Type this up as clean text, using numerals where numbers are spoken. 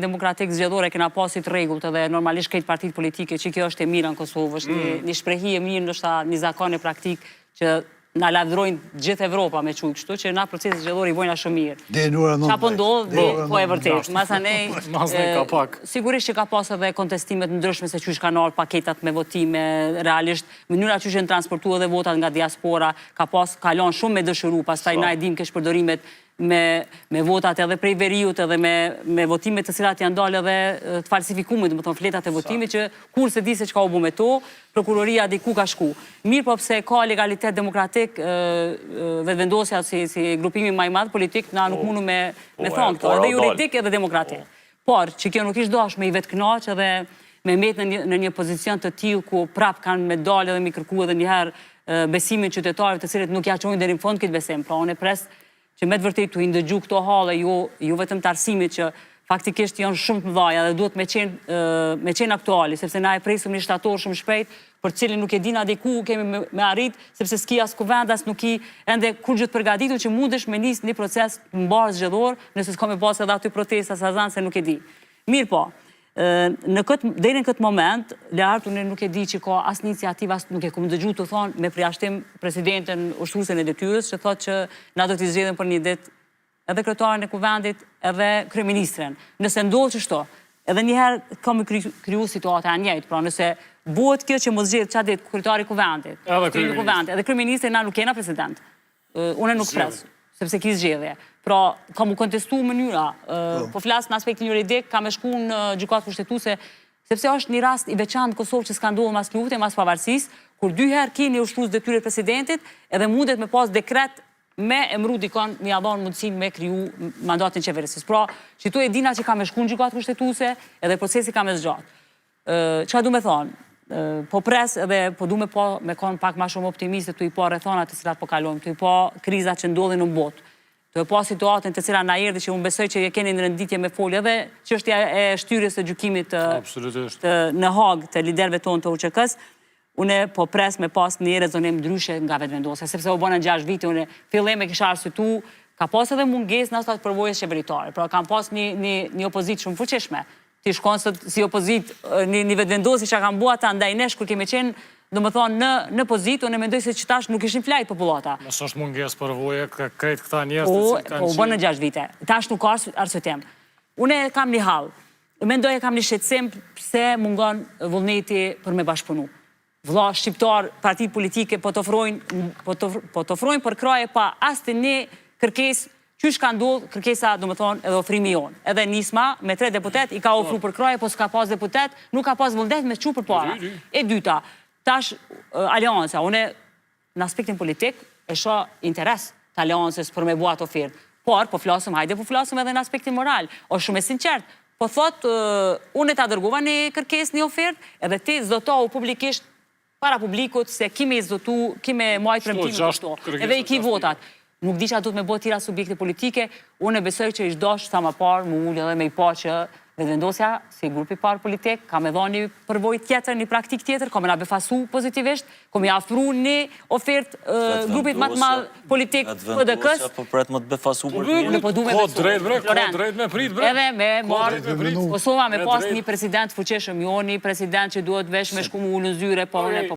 demokratik zgjedhore kena pasit rregullt edhe normalisht këtë partit politike që kjo është e mira në Kosovë, është një shprehi e mirë, ndoshta një zakon e praktik që na lavdrojnë gjithë Evropa me çuj, kështu që na procesi zgjedhor i bojna shumë mirë. Çapo ndodh, po e vërtet. Masanej ka pak. Sigurisht që ka pas edhe kontestime të ndryshme se çysh kanë ardhur paketat me votime, realisht mënyra që janë transportuar dhe votat nga diaspora ka kalon shumë me dëshiru, pastaj na e dim kesh përdorimet me votat edhe prej veriut edhe me votimet të cilat janë dalë edhe të falsifikumit, do të thonë fletat e votimit që kur se di se çka u bë me to, prokuroria diku ka shku. Mirë po pse ka legalitet demokratik, vetëvendosja si grupimi më i madh politik na nuk mundu me thonë këto, edhe juridik edhe demokratik. Por që kjo nuk ishte dashur me i vetknaq edhe me met në një pozicion të tillë ku prap kanë me dalë edhe mi kërku edhe një herë besimin qytetarëve të cilët nuk ja çojnë deri në fund këtë besim. Pra unë pres që me të vërtet të indëgju këto halle, jo vetëm të arsimit që faktikisht janë shumë të mëdhaja dhe duhet me qenë aktuali, sepse na e presim një shtator shumë shpejt, për cilin nuk e dina dhe ku kemi me arrit, sepse s'ki as kuvend, as nuk i ende kur gjithë përgatitur që mundesh me nis një proces të mbarë zgjedhor, nëse s'ka me pas edhe aty protesta sa zanë se nuk e di. Mirë po, deri në këtë moment, Leart unë nuk e di që ka as iniciativë, as nuk e kam dëgju të thonë me përjashtim presidenten ushtruesen e detyrës, që thotë që na do t'i zgjedhin për një ditë edhe kryetarin e kuvendit, edhe kryeministren. Nëse ndodh që shto, edhe njëherë kam kriju situata e njëjtë, pra nëse bëhet kjo që mos zgjedh çfarë ditë kryetari i kuvendit, edhe kryeministri na nuk kena president. Unë nuk pres, sepse ki zgjedhje. Pra, kam u kontestu mënyra, po flasë në aspektin juridik, kam e shku në gjykatë kushtetuese, sepse është një rast i veçantë në Kosovë që s'ka ndodhur mas lufte, mas pavarësisë, kur dy herë keni ushtrues detyrat e presidentit, edhe mundet me pas dekret me emru dikon një adhon mundësin me kriju mandatin qeverisës. Pra, që tu e dina që kam e shku në gjykatë kushtetuese, edhe procesi kam e zgjatë. Çka du me thonë? Po pres edhe po du me konë pak ma shumë optimiste, tu i po rrethonat të cilat po kalojmë, tu i po krizat që ndodhin në botë. Të e pa situatën të cila na erdhi që unë besoj që keni në renditje me folje dhe që është e shtyrjes të gjykimit në Hag të liderëve tonë të UÇK-s, unë po pres me pas një rezonim ndryshe nga vetëvendosja, sepse u bëna 6 vite, unë fillim e kisha arsyetu, ka pas edhe mungesë në asat përvojës qeveritare, pra kam pas një opozitë shumë fuqishme. Ti shkon si opozitë një vetëvendosi që kam bua ta ndaj nesh kur kemi qenë do më thonë në pozitë, unë e mendoj se që tash nuk ishin flajt popullata. Nësë është munges përvoje, krejt këta njerës të cilë kanë qenë... Po, bënë në 6 vite. Tash nuk ka arsyetim. Unë kam një hall. Mendoj e kam një shqetësim pse mungon vullneti për me bashkëpunu. Vlla shqiptar, partit politike po të ofrojnë për kraje pa as të një kërkesë qysh ka ndodhur kërkesa, do më thonë, edhe ofrimi jonë. Edhe Nisma, me 3 deputet, i ka ofru për kraje, po s'ka pas deputet, nuk ka pas vullnet me çu për para. E dyta, tash alianca, une në aspektin politik e shoh interes të aliancës për me bua të ofertë. Por, po flasëm edhe në aspektin moral. O shumë e sinqert. Po thot, une ta dërgova një kërkesë, një ofertë, edhe ti zotohu publikisht para publikut se kime i zotu, kime majtë premtimin të shto. Edhe i ki votat. Nuk di që ato të me bëhet tira subjekte politike, unë e besoj që ishtë dosh sa ma parë, mu ullë edhe me i pa që vetëvendosja, si grupi parë politik, ka me dha një përvoj tjetër, një praktik tjetër, ka me na befasu pozitivisht, ka me afru një ofert grupit matë malë politik PDK-s. Po pret më të befasu për Unë po du me besu. Ka drejt me prit, bre. Edhe me marë, Kosova me pas një president fuqeshëm, jo një president që duhet vesh me shku mu ullë në zyre, po